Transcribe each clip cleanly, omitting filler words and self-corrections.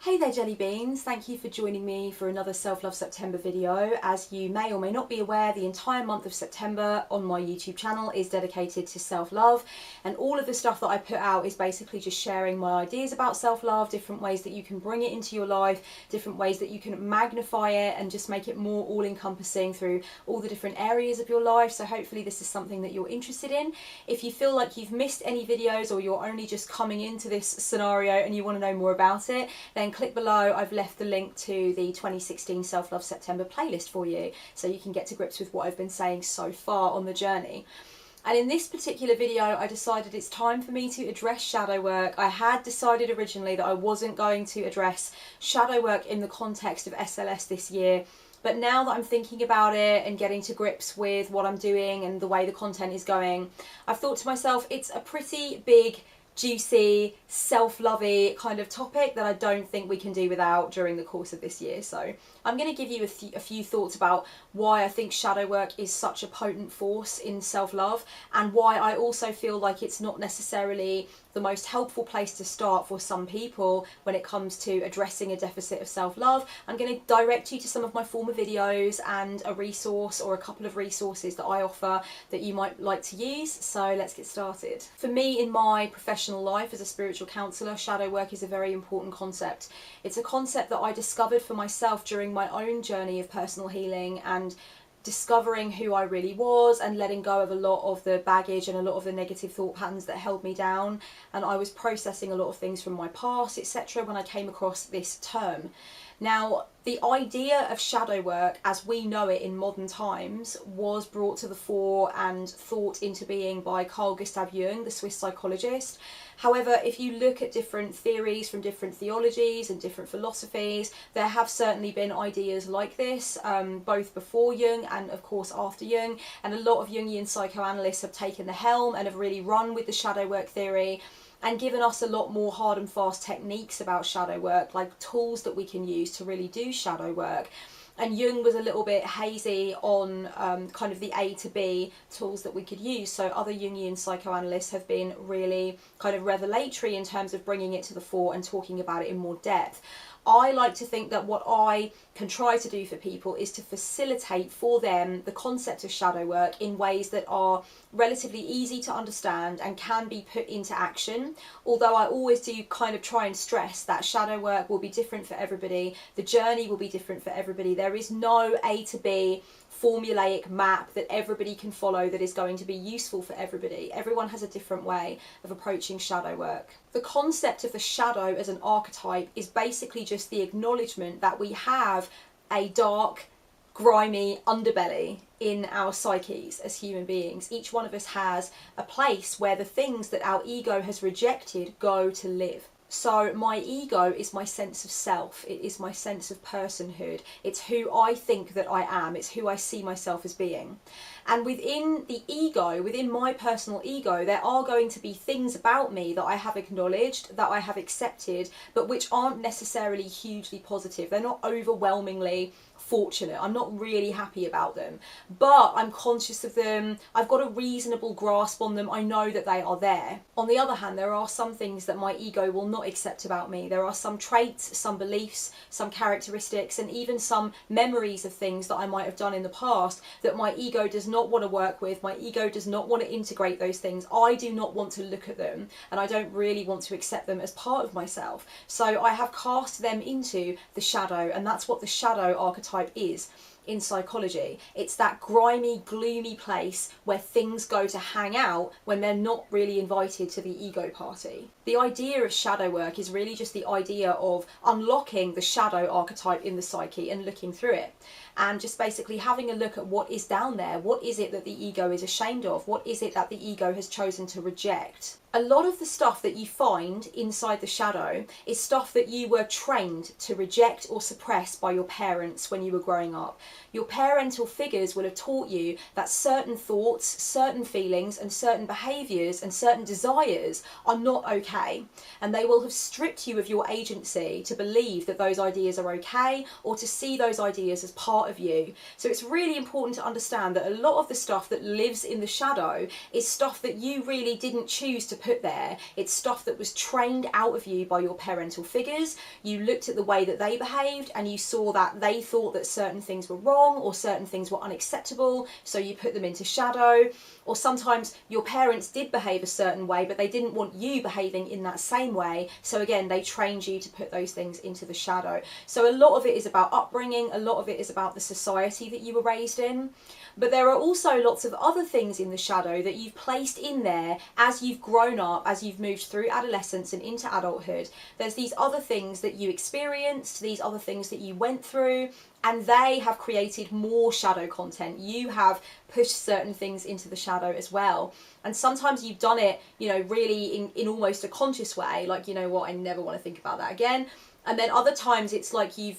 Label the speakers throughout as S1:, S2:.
S1: Hey there jelly beans, thank you for joining me for another Self-Love September video. As you may or may not be aware, the entire month of September on my YouTube channel is dedicated to self-love, and all of the stuff that I put out is basically just sharing my ideas about self-love, different ways that you can bring it into your life, different ways that you can magnify it and just make it more all-encompassing through all the different areas of your life. So hopefully this is something that you're interested in. If you feel like you've missed any videos or you're only just coming into this scenario and you want to know more about it, then click below. I've left the link to the 2016 Self-Love September playlist for you, so you can get to grips with what I've been saying so far on the journey. And in this particular video, I decided it's time for me to address shadow work. I had decided originally that I wasn't going to address shadow work in the context of SLS this year, but now that I'm thinking about it and getting to grips with what I'm doing and the way the content is going, I've thought to myself, it's a pretty big, juicy, self-lovey kind of topic that I don't think we can do without during the course of this year. So I'm going to give you a few thoughts about why I think shadow work is such a potent force in self-love, and why I also feel like it's not necessarily the most helpful place to start for some people when it comes to addressing a deficit of self-love. I'm going to direct you to some of my former videos and a resource or a couple of resources that I offer that you might like to use. So let's get started. For me, in my professional life as a spiritual counsellor, shadow work is a very important concept. It's a concept that I discovered for myself during my own journey of personal healing and discovering who I really was and letting go of a lot of the baggage and a lot of the negative thought patterns that held me down. And I was processing a lot of things from my past, etc., when I came across this term. Now, the idea of shadow work as we know it in modern times was brought to the fore and thought into being by Carl Gustav Jung, the Swiss psychologist. However, if you look at different theories from different theologies and different philosophies, there have certainly been ideas like this, both before Jung and of course after Jung, and a lot of Jungian psychoanalysts have taken the helm and have really run with the shadow work theory and given us a lot more hard and fast techniques about shadow work, like tools that we can use to really do shadow work. And Jung was a little bit hazy on kind of the A to B tools that we could use. So other Jungian psychoanalysts have been really kind of revelatory in terms of bringing it to the fore and talking about it in more depth. I like to think that what I can try to do for people is to facilitate for them the concept of shadow work in ways that are relatively easy to understand and can be put into action. Although I always do kind of try and stress that shadow work will be different for everybody, the journey will be different for everybody. There is no A to B formulaic map that everybody can follow that is going to be useful for everybody. Everyone has a different way of approaching shadow work. The concept of the shadow as an archetype is basically just the acknowledgement that we have a dark, grimy underbelly in our psyches as human beings. Each one of us has a place where the things that our ego has rejected go to live. So my ego is my sense of self, it is my sense of personhood, it's who I think that I am, it's who I see myself as being. And within the ego, within my personal ego, there are going to be things about me that I have acknowledged, that I have accepted, but which aren't necessarily hugely positive. They're not overwhelmingly fortunate. I'm not really happy about them, but I'm conscious of them. I've got a reasonable grasp on them. I know that they are there. On the other hand, there are some things that my ego will not accept about me. There are some traits, some beliefs, some characteristics, and even some memories of things that I might have done in the past that my ego does not want to work with. My ego does not want to integrate those things. I do not want to look at them, and I don't really want to accept them as part of myself. So I have cast them into the shadow, and that's what the shadow archetype is in psychology. It's that grimy, gloomy place where things go to hang out when they're not really invited to the ego party. The idea of shadow work is really just the idea of unlocking the shadow archetype in the psyche and looking through it, and just basically having a look at what is down there. What is it that the ego is ashamed of? What is it that the ego has chosen to reject? A lot of the stuff that you find inside the shadow is stuff that you were trained to reject or suppress by your parents when you were growing up. Your parental figures will have taught you that certain thoughts, certain feelings, and certain behaviours and certain desires are not okay. And they will have stripped you of your agency to believe that those ideas are okay, or to see those ideas as part of you. So it's really important to understand that a lot of the stuff that lives in the shadow is stuff that you really didn't choose to put there. It's stuff that was trained out of you by your parental figures. You looked at the way that they behaved and you saw that they thought that certain things were wrong or certain things were unacceptable, so you put them into shadow. Or sometimes your parents did behave a certain way, but they didn't want you behaving in that same way, so again they trained you to put those things into the shadow. So a lot of it is about upbringing, a lot of it is about the society that you were raised in. But there are also lots of other things in the shadow that you've placed in there as you've grown up, as you've moved through adolescence and into adulthood. There's these other things that you experienced, these other things that you went through, and they have created more shadow content. You have pushed certain things into the shadow as well. And sometimes you've done it, you know, really in almost a conscious way, like, you know what, I never want to think about that again. And then other times it's like you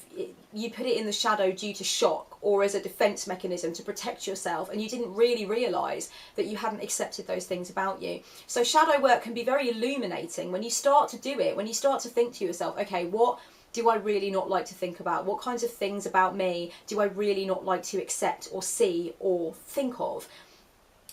S1: put it in the shadow due to shock or as a defense mechanism to protect yourself, and you didn't really realize that you hadn't accepted those things about you. So shadow work can be very illuminating when you start to do it, when you start to think to yourself, okay, what do I really not like to think about? What kinds of things about me do I really not like to accept or see or think of?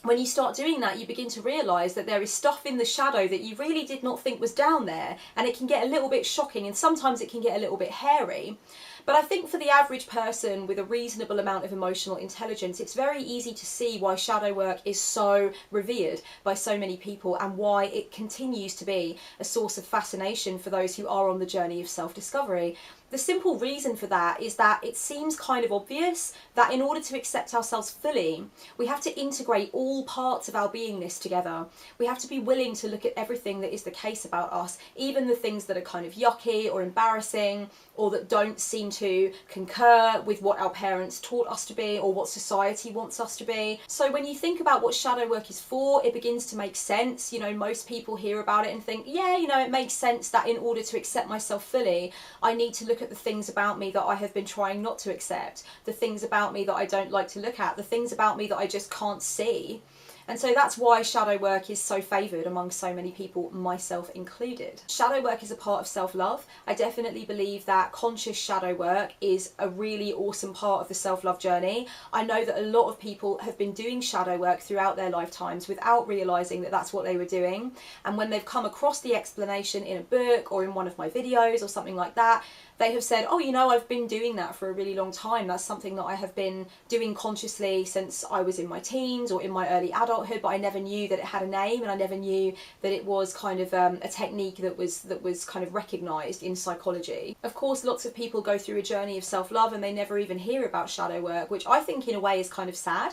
S1: When you start doing that, you begin to realise that there is stuff in the shadow that you really did not think was down there, and it can get a little bit shocking, and sometimes it can get a little bit hairy. But I think for the average person with a reasonable amount of emotional intelligence, it's very easy to see why shadow work is so revered by so many people, and why it continues to be a source of fascination for those who are on the journey of self-discovery. The simple reason for that is that it seems kind of obvious that in order to accept ourselves fully, we have to integrate all parts of our beingness together. We have to be willing to look at everything that is the case about us, even the things that are kind of yucky or embarrassing, or that don't seem to concur with what our parents taught us to be or what society wants us to be. So when you think about what shadow work is for, it begins to make sense. You know, most people hear about it and think, yeah, you know, it makes sense that in order to accept myself fully, I need to look at the things about me that I have been trying not to accept, the things about me that I don't like to look at, the things about me that I just can't see. And so that's why shadow work is so favoured among so many people, myself included. Shadow work is a part of self-love. I definitely believe that conscious shadow work is a really awesome part of the self-love journey. I know that a lot of people have been doing shadow work throughout their lifetimes without realising that that's what they were doing. And when they've come across the explanation in a book or in one of my videos or something like that, they have said, oh, you know, I've been doing that for a really long time. That's something that I have been doing consciously since I was in my teens or in my early adulthood, but I never knew that it had a name, and I never knew that it was kind of a technique that was kind of recognised in psychology. Of course, lots of people go through a journey of self-love and they never even hear about shadow work, which I think in a way is kind of sad.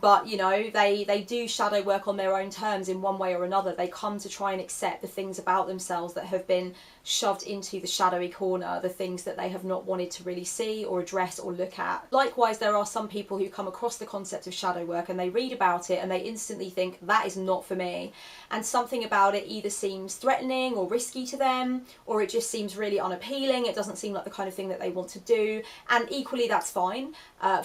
S1: But you know, they do shadow work on their own terms in one way or another. They come to try and accept the things about themselves that have been shoved into the shadowy corner, the things that they have not wanted to really see or address or look at. Likewise, there are some people who come across the concept of shadow work and they read about it and they instantly think, that is not for me. And something about it either seems threatening or risky to them, or it just seems really unappealing. It doesn't seem like the kind of thing that they want to do. And equally, that's fine.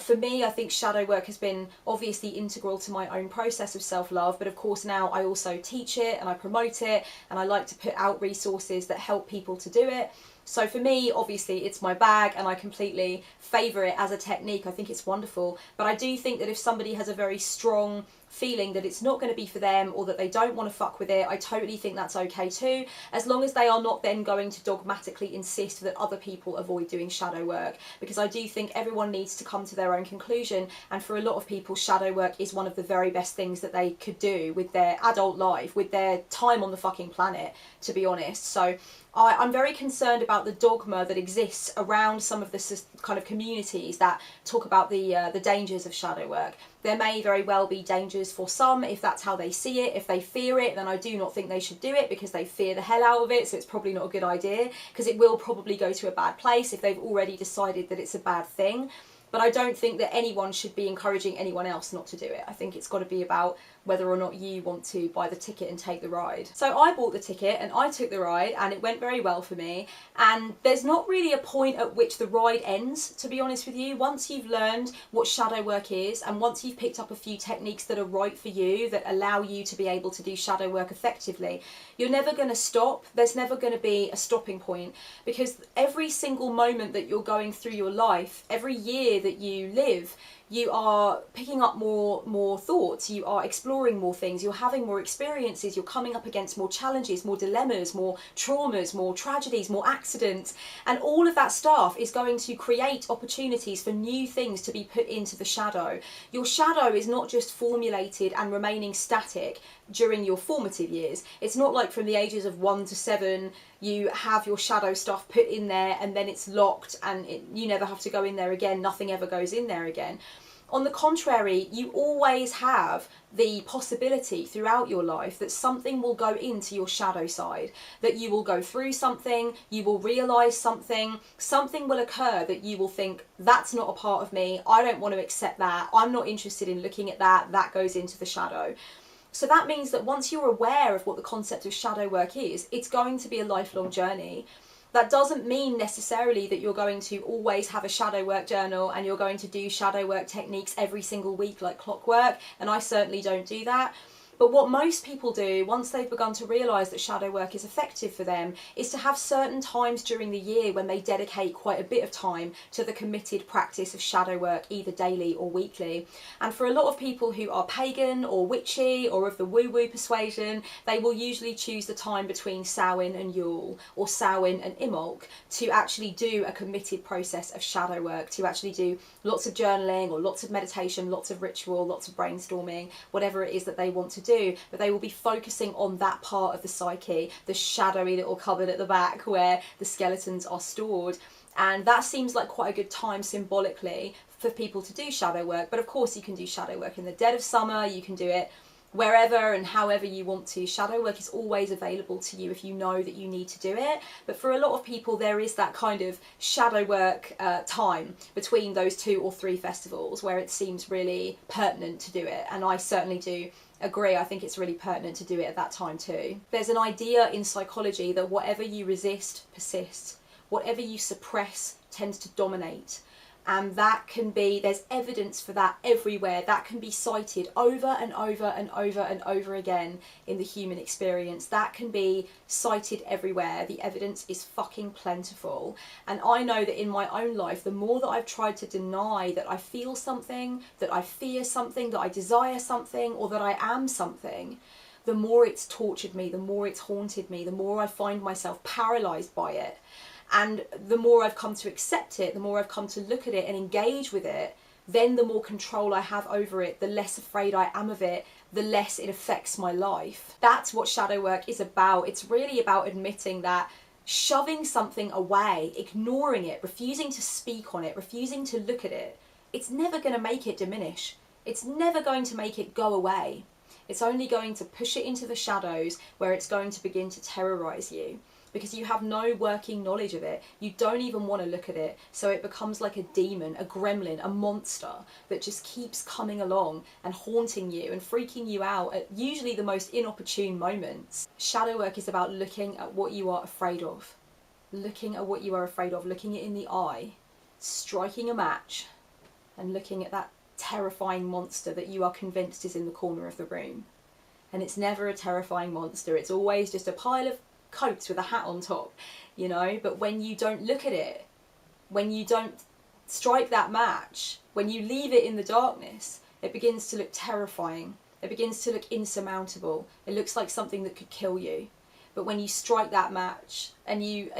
S1: For me, I think shadow work has been obviously integral to my own process of self-love, but of course now I also teach it and I promote it, and I like to put out resources that help people to do it. So for me, obviously it's my bag and I completely favour it as a technique. I think it's wonderful, but I do think that if somebody has a very strong feeling that it's not going to be for them, or that they don't want to fuck with it, I totally think that's okay too, as long as they are not then going to dogmatically insist that other people avoid doing shadow work, because I do think everyone needs to come to their own conclusion, and for a lot of people shadow work is one of the very best things that they could do with their adult life, with their time on the fucking planet, to be honest. So I'm very concerned about the dogma that exists around some of the kind of communities that talk about the dangers of shadow work. There may very well be dangers for some if that's how they see it. If they fear it, then I do not think they should do it because they fear the hell out of it, so it's probably not a good idea, because it will probably go to a bad place if they've already decided that it's a bad thing. But I don't think that anyone should be encouraging anyone else not to do it. I think it's got to be about whether or not you want to buy the ticket and take the ride. So I bought the ticket and I took the ride, and it went very well for me. And there's not really a point at which the ride ends, to be honest with you. Once you've learned what shadow work is, and once you've picked up a few techniques that are right for you, that allow you to be able to do shadow work effectively, you're never going to stop. There's never going to be a stopping point, because every single moment that you're going through your life, every year that you live, you are picking up more thoughts, you are exploring more things, you're having more experiences, you're coming up against more challenges, more dilemmas, more traumas, more tragedies, more accidents, and all of that stuff is going to create opportunities for new things to be put into the shadow. Your shadow is not just formulated and remaining static during your formative years. It's not like from the ages of 1 to 7 you have your shadow stuff put in there and then it's locked and you never have to go in there again, nothing ever goes in there again. On the contrary, you always have the possibility throughout your life that something will go into your shadow side, that you will go through something, you will realise something will occur that you will think, that's not a part of me, I don't want to accept that, I'm not interested in looking at that, that goes into the shadow. So that means that once you're aware of what the concept of shadow work is, it's going to be a lifelong journey. That doesn't mean necessarily that you're going to always have a shadow work journal and you're going to do shadow work techniques every single week like clockwork, and I certainly don't do that. But what most people do, once they've begun to realise that shadow work is effective for them, is to have certain times during the year when they dedicate quite a bit of time to the committed practice of shadow work, either daily or weekly. And for a lot of people who are pagan or witchy or of the woo-woo persuasion, they will usually choose the time between Samhain and Yule, or Samhain and Imbolc, to actually do a committed process of shadow work, to actually do lots of journaling or lots of meditation, lots of ritual, lots of brainstorming, whatever it is that they want to do, but they will be focusing on that part of the psyche, the shadowy little cupboard at the back where the skeletons are stored. And that seems like quite a good time symbolically for people to do shadow work. But of course you can do shadow work in the dead of summer, you can do it wherever and however you want to. Shadow work is always available to you if you know that you need to do it. But for a lot of people there is that kind of shadow work time between those 2 or 3 festivals where it seems really pertinent to do it, and I certainly do agree. I think it's really pertinent to do it at that time too. There's an idea in psychology that whatever you resist persists, whatever you suppress tends to dominate. And that can be, there's evidence for that everywhere. That can be cited over and over and over and over again in the human experience. That can be cited everywhere. The evidence is fucking plentiful. And I know that in my own life, the more that I've tried to deny that I feel something, that I fear something, that I desire something, or that I am something, the more it's tortured me, the more it's haunted me, the more I find myself paralysed by it. And the more I've come to accept it, the more I've come to look at it and engage with it, then the more control I have over it, the less afraid I am of it, the less it affects my life. That's what shadow work is about. It's really about admitting that shoving something away, ignoring it, refusing to speak on it, refusing to look at it, it's never going to make it diminish. It's never going to make it go away. It's only going to push it into the shadows where it's going to begin to terrorise you, because you have no working knowledge of it. You don't even want to look at it. So it becomes like a demon, a gremlin, a monster that just keeps coming along and haunting you and freaking you out at usually the most inopportune moments. Shadow work is about looking at what you are afraid of. Looking at what you are afraid of, looking it in the eye, striking a match and looking at that terrifying monster that you are convinced is in the corner of the room. And it's never a terrifying monster. It's always just a pile of coats with a hat on top, you know. But when you don't look at it, when you don't strike that match, when you leave it in the darkness, it begins to look terrifying. It begins to look insurmountable. It looks like something that could kill you. But when you strike that match and you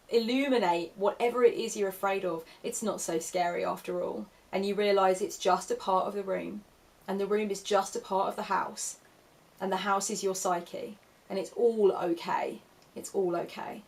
S1: illuminate whatever it is you're afraid of, it's not so scary after all. And you realise it's just a part of the room, and the room is just a part of the house, and the house is your psyche, and it's all okay. It's all okay.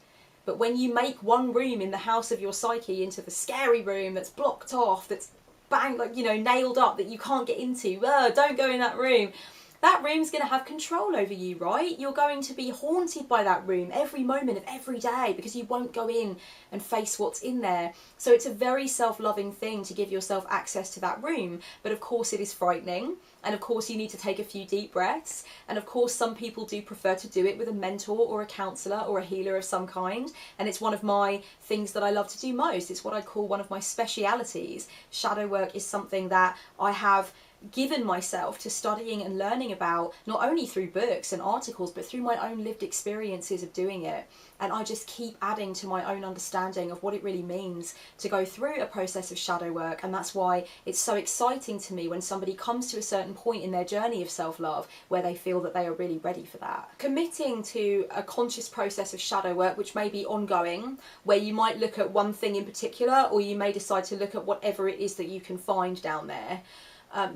S1: But when you make one room in the house of your psyche into the scary room that's blocked off, that's bang, like, you know, nailed up, that you can't get into, don't go in that room, that room's going to have control over you, right? You're going to be haunted by that room every moment of every day because you won't go in and face what's in there. So it's a very self-loving thing to give yourself access to that room. But of course it is frightening. And of course you need to take a few deep breaths. And of course some people do prefer to do it with a mentor or a counsellor or a healer of some kind. And it's one of my things that I love to do most. It's what I call one of my specialities. Shadow work is something that I have given myself to studying and learning about, not only through books and articles, but through my own lived experiences of doing it. And I just keep adding to my own understanding of what it really means to go through a process of shadow work. And that's why it's so exciting to me when somebody comes to a certain point in their journey of self-love where they feel that they are really ready for that. Committing to a conscious process of shadow work, which may be ongoing, where you might look at one thing in particular, or you may decide to look at whatever it is that you can find down there.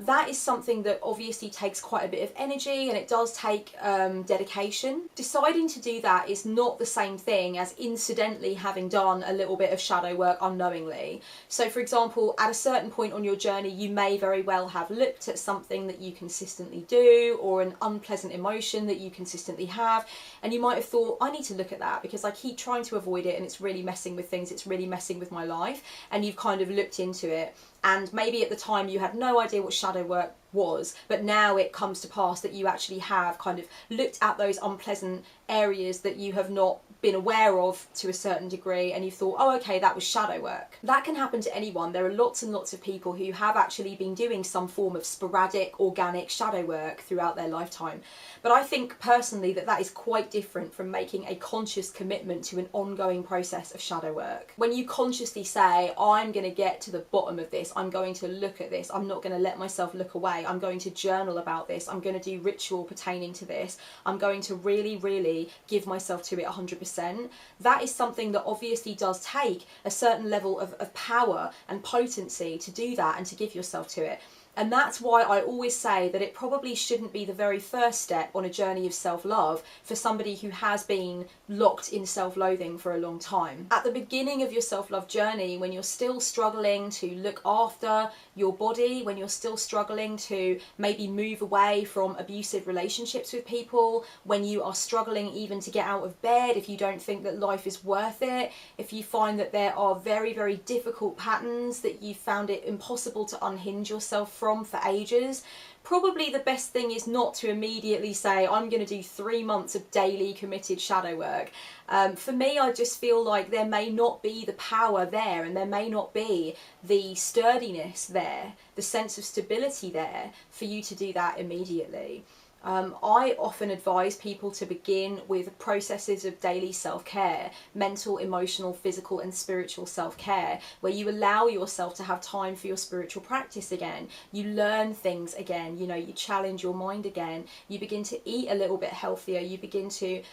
S1: That is something that obviously takes quite a bit of energy, and it does take dedication. Deciding to do that is not the same thing as incidentally having done a little bit of shadow work unknowingly. So for example, at a certain point on your journey, you may very well have looked at something that you consistently do, or an unpleasant emotion that you consistently have, and you might have thought, I need to look at that because I keep trying to avoid it and it's really messing with things, it's really messing with my life. And you've kind of looked into it. And maybe at the time you had no idea what shadow work was, but now it comes to pass that you actually have kind of looked at those unpleasant areas that you have not been aware of to a certain degree, and you thought, oh okay, that was shadow work. That can happen to anyone. There are lots and lots of people who have actually been doing some form of sporadic, organic shadow work throughout their lifetime. But I think personally that that is quite different from making a conscious commitment to an ongoing process of shadow work. When you consciously say, I'm going to get to the bottom of this, I'm going to look at this, I'm not going to let myself look away, I'm going to journal about this, I'm going to do ritual pertaining to this, I'm going to really give myself to it 100%. That is something that obviously does take a certain level of power and potency to do that and to give yourself to it. And that's why I always say that it probably shouldn't be the very first step on a journey of self-love for somebody who has been locked in self-loathing for a long time. At the beginning of your self-love journey, when you're still struggling to look after your body, when you're still struggling to maybe move away from abusive relationships with people, when you are struggling even to get out of bed, if you don't think that life is worth it, if you find that there are very difficult patterns that you found it impossible to unhinge yourself from for ages, probably the best thing is not to immediately say, I'm going to do 3 months of daily committed shadow work. For me, I just feel like there may not be the power there, and there may not be the sturdiness there, the sense of stability there for you to do that immediately. I often advise people to begin with processes of daily self-care, mental, emotional, physical and spiritual self-care, where you allow yourself to have time for your spiritual practice again. You learn things again, you know, you challenge your mind again, you begin to eat a little bit healthier, you begin to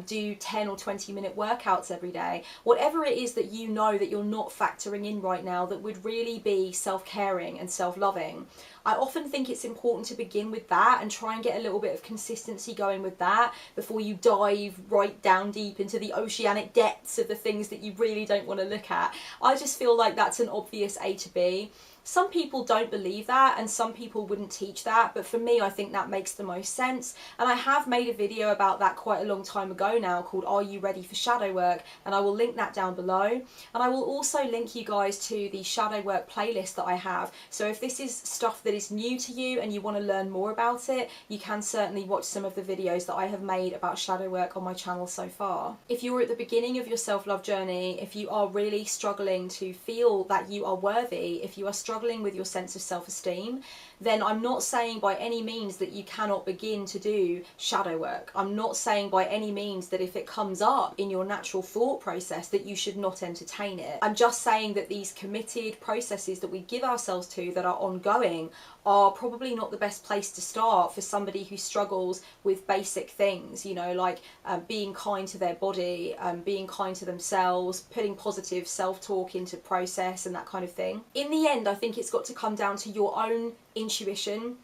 S1: do 10 or 20-minute workouts every day. Whatever it is that you know that you're not factoring in right now that would really be self-caring and self-loving. I often think it's important to begin with that and try and get a little bit of consistency going with that before you dive right down deep into the oceanic depths of the things that you really don't want to look at. I just feel like that's an obvious A to B. Some people don't believe that, and some people wouldn't teach that, but for me I think that makes the most sense. And I have made a video about that quite a long time ago now called Are You Ready for Shadow Work? And I will link that down below. And I will also link you guys to the shadow work playlist that I have. So if this is stuff that is new to you and you want to learn more about it, you can certainly watch some of the videos that I have made about shadow work on my channel so far. If you're at the beginning of your self-love journey, if you are really struggling to feel that you are worthy, if you are struggling with your sense of self-esteem, then I'm not saying by any means that you cannot begin to do shadow work. I'm not saying by any means that if it comes up in your natural thought process that you should not entertain it. I'm just saying that these committed processes that we give ourselves to that are ongoing are probably not the best place to start for somebody who struggles with basic things, you know, like being kind to their body, being kind to themselves, putting positive self-talk into process and that kind of thing. In the end, I think it's got to come down to your own intuition,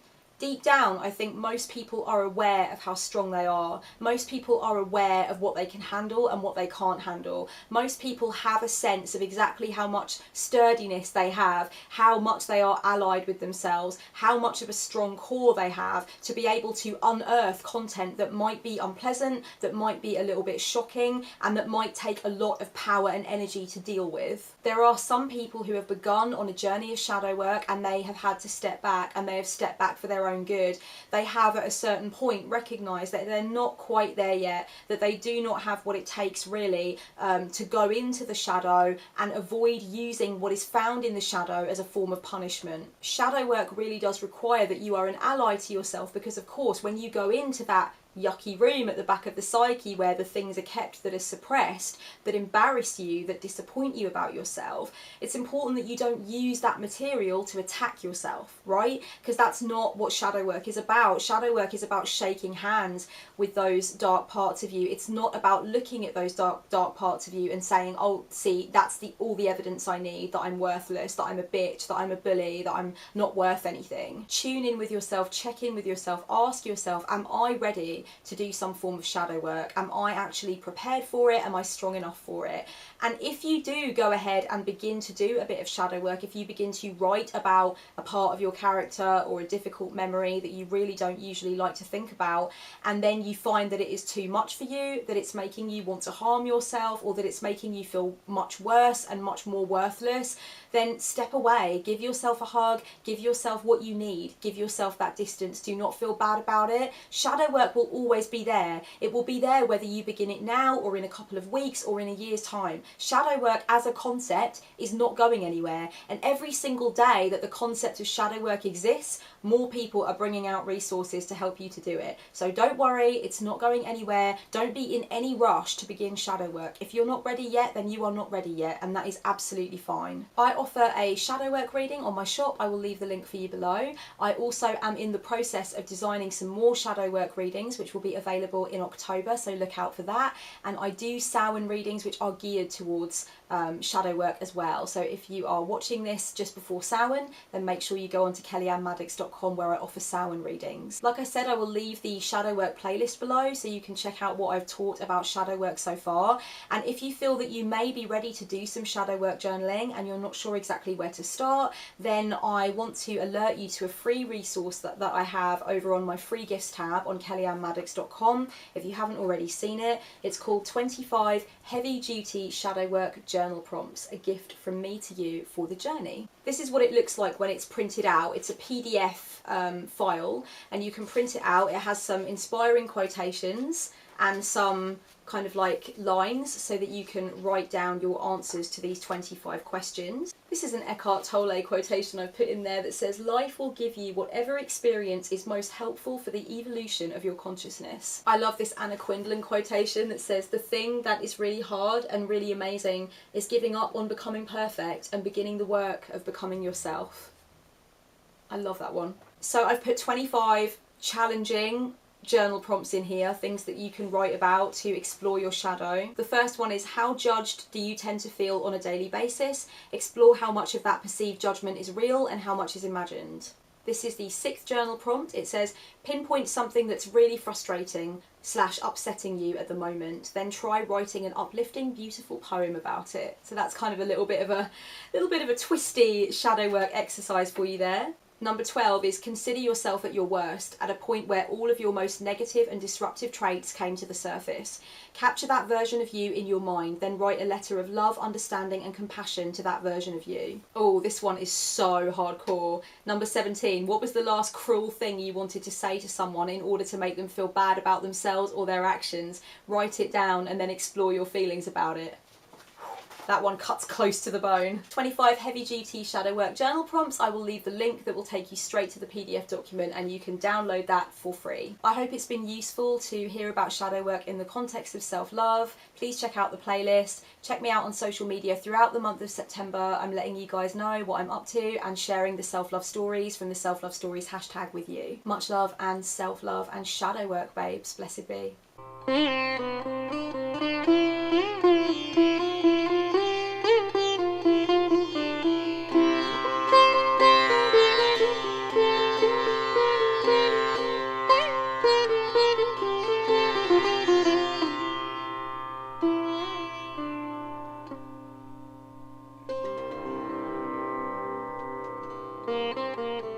S1: Deep down, I think most people are aware of how strong they are. Most people are aware of what they can handle and what they can't handle. Most people have a sense of exactly how much sturdiness they have, how much they are allied with themselves, how much of a strong core they have to be able to unearth content that might be unpleasant, that might be a little bit shocking, and that might take a lot of power and energy to deal with. There are some people who have begun on a journey of shadow work and they have had to step back, and they have stepped back for their own good. They have at a certain point recognised that they're not quite there yet, that they do not have what it takes really to go into the shadow and avoid using what is found in the shadow as a form of punishment. Shadow work really does require that you are an ally to yourself, because of course when you go into that yucky room at the back of the psyche where the things are kept that are suppressed, that embarrass you, that disappoint you about yourself, it's important that you don't use that material to attack yourself, right? Because that's not what shadow work is about. Shadow work is about shaking hands with those dark parts of you. It's not about looking at those dark parts of you and saying, oh, see, that's all the evidence I need, that I'm worthless, that I'm a bitch, that I'm a bully, that I'm not worth anything. Tune in with yourself, check in with yourself, ask yourself, am I ready to do some form of shadow work? Am I actually prepared for it? Am I strong enough for it? And if you do go ahead and begin to do a bit of shadow work, if you begin to write about a part of your character or a difficult memory that you really don't usually like to think about, and then you find that it is too much for you, that it's making you want to harm yourself, or that it's making you feel much worse and much more worthless, then step away, give yourself a hug, give yourself what you need, give yourself that distance. Do not feel bad about it. Shadow work will always be there. It will be there whether you begin it now or in a couple of weeks or in a year's time. Shadow work as a concept is not going anywhere, and every single day that the concept of shadow work exists, more people are bringing out resources to help you to do it. So don't worry, it's not going anywhere. Don't be in any rush to begin shadow work. If you're not ready yet, then you are not ready yet, and that is absolutely fine. I offer a shadow work reading on my shop. I will leave the link for you below. I also am in the process of designing some more shadow work readings, which will be available in October, so look out for that. And I do Samhain readings, which are geared towards shadow work as well. So if you are watching this just before Samhain, then make sure you go onto kellyannemaddox.com, where I offer Samhain readings. Like I said, I will leave the shadow work playlist below so you can check out what I've taught about shadow work so far. And if you feel that you may be ready to do some shadow work journaling and you're not sure exactly where to start, then I want to alert you to a free resource that I have over on my free gifts tab on kellyannemaddox.com. If you haven't already seen it, it's called 25 Heavy Duty Shadow Work Journal Prompts, a gift from me to you for the journey. This is what it looks like when it's printed out. It's a PDF file, and you can print it out. It has some inspiring quotations and some kind of like lines so that you can write down your answers to these 25 questions. This is an Eckhart Tolle quotation I've put in there that says, life will give you whatever experience is most helpful for the evolution of your consciousness. I love this Anna Quindlen quotation that says, the thing that is really hard and really amazing is giving up on becoming perfect and beginning the work of becoming yourself. I love that one. So I've put 25 challenging journal prompts in here, things that you can write about to explore your shadow. The first one is, how judged do you tend to feel on a daily basis? Explore how much of that perceived judgment is real and how much is imagined. This is the 6th journal prompt. It says, pinpoint something that's really frustrating / upsetting you at the moment, then try writing an uplifting, beautiful poem about it. So that's kind of a little bit of a twisty shadow work exercise for you there. Number 12 is, consider yourself at your worst, at a point where all of your most negative and disruptive traits came to the surface. Capture that version of you in your mind, then write a letter of love, understanding and compassion to that version of you. Oh, this one is so hardcore. Number 17, what was the last cruel thing you wanted to say to someone in order to make them feel bad about themselves or their actions? Write it down and then explore your feelings about it. That one cuts close to the bone. 25 heavy duty shadow work journal prompts. I will leave the link that will take you straight to the PDF document, and you can download that for free. I hope it's been useful to hear about shadow work in the context of self-love. Please check out the playlist. Check me out on social media throughout the month of September. I'm letting you guys know what I'm up to and sharing the self-love stories from the self-love stories hashtag with you. Much love and self-love and shadow work, babes. Blessed be. you.